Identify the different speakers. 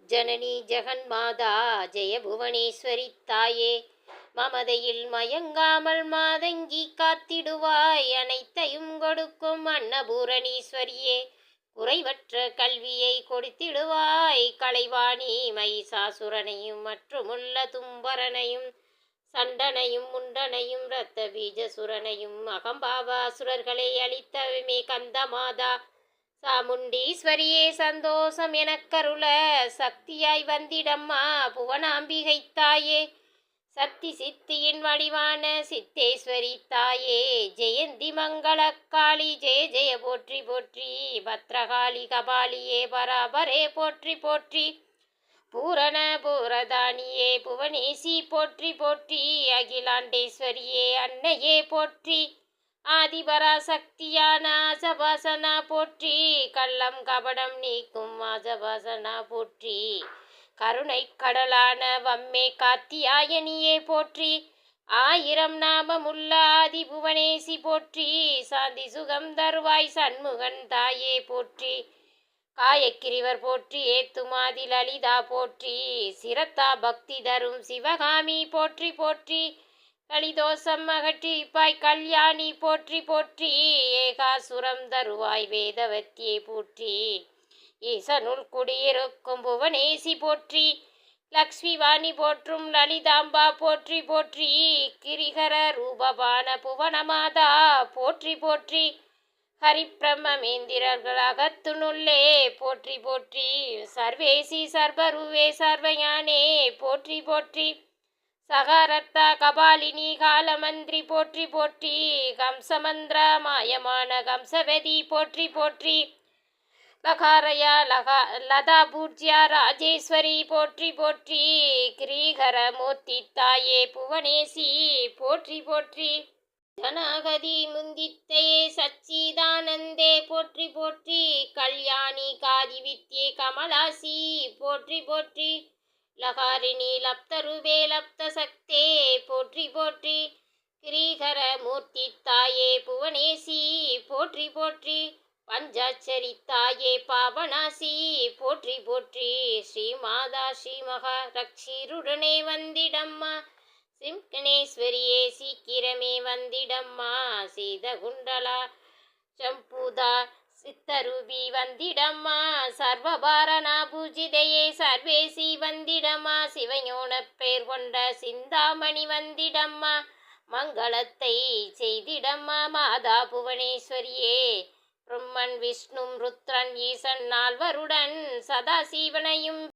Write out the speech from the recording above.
Speaker 1: ஜனனி ஜெகன்மாதா ஜெய புவனேஸ்வரி தாயே, மமதையில் மயங்காமல் மாதங்கி காத்திடுவாய், அனைத்தையும் கொடுக்கும் அன்னபூரணீஸ்வரியே, குறைவற்ற கல்வியை கொடுத்திடுவாய், கலைவாணி மகிஷாசுரனையும் மற்றுமுள்ள தும்பரனையும் சண்டனையும் முண்டனையும் இரத்த பீஜசுரனையும் அகம்பாவாசுரர்களை அளித்தவமே கந்தமாதா, சாமுண்டீஸ்வரியே சந்தோஷம் எனக்கருள சக்தியாய் வந்திடம்மா புவனாம்பிகை தாயே, சக்தி சித்தியின் வடிவான சித்தேஸ்வரி தாயே, ஜெயந்தி மங்களக்காளி ஜெய ஜெய போற்றி போற்றி, பத்ரகாளி கபாலியே பராபரே போற்றி போற்றி, பூரண பூரதானியே புவனேசி போற்றி போற்றி, அகிலாண்டேஸ்வரியே அன்னையே போற்றி, ஆதிபராசக்தியான ஆசபாசனா போற்றி, கள்ளம் கபடம் நீக்கும் ஆசபாசனா போற்றி, கருணை கடலான வம்மே காத்தியாயனியே போற்றி, ஆயிரம் நாமமுள்ள ஆதி புவனேசி போற்றி, சாந்தி சுகம் தருவாய் சண்முகன் தாயே போற்றி, காயக்கிரிவர் போற்றி ஏத்துமாதி லலிதா போற்றி, சிரத்தா பக்தி தரும் சிவகாமி போற்றி போற்றி, கலிதோஷம் அகற்றிப்பாய் கல்யாணி போற்றி போற்றி, ஏகாசுரம் தருவாய் வேதவத்தியே போற்றி, ஈசனுள் குடியிருக்கும் புவனேசி போற்றி, லக்ஷ்மி வாணி போற்றும் லலிதாம்பா போற்றி போற்றி, கிரிகர ரூபபான புவனமாதா போற்றி போற்றி, ஹரிப்பிரமேந்திரர்கள் அகத்துனுள்ளே போற்றி போற்றி, சர்வேசி சர்வருவே சர்வயானே போற்றி போற்றி, சகாரத்தா கபாலினி காலமந்திரி போற்றி போற்றி, கம்சமந்திர மாயமான கம்சவதி போற்றி போற்றி, லகாரயா லதா பூஜ்யா ராஜேஸ்வரி போற்றி போற்றி, கிரீகர மூர்த்தி தாயே புவனேசி போற்றி போற்றி, ஜனாகதி முந்தித்தையே சச்சிதானந்தே போற்றி போற்றி, கல்யாணி காதிவித்யே கமலாசி போற்றி போற்றி, லகாரிணி லப்தருவே லப்த சக்தே போற்றி போற்றி, கிரீகர மூர்த்தி தாயே புவனேசி போற்றி போற்றி, பஞ்சாட்சரி தாயே பாவனாசி போற்றி போற்றி, ஸ்ரீமாதா ஸ்ரீமகா ரக்ஷீருடனே வந்திடம்மா சிம்கணேஸ்வரியே சீக்கிரமே வந்திடம்மா, சீதகுண்டலா சம்பூதா சித்தரூபி வந்திடம்மா, சர்வபாரணா பூஜிதையே சர்வேசி வந்திடம்மா, சிவஞான பேர் கொண்ட சிந்தாமணி வந்திடம்மா, மங்களத்தை செய்திடம்மா மாதா புவனேஸ்வரியே, பிரம்மன் விஷ்ணு ருத்ரன் ஈசன் நால்வருடன் சதாசிவனையும்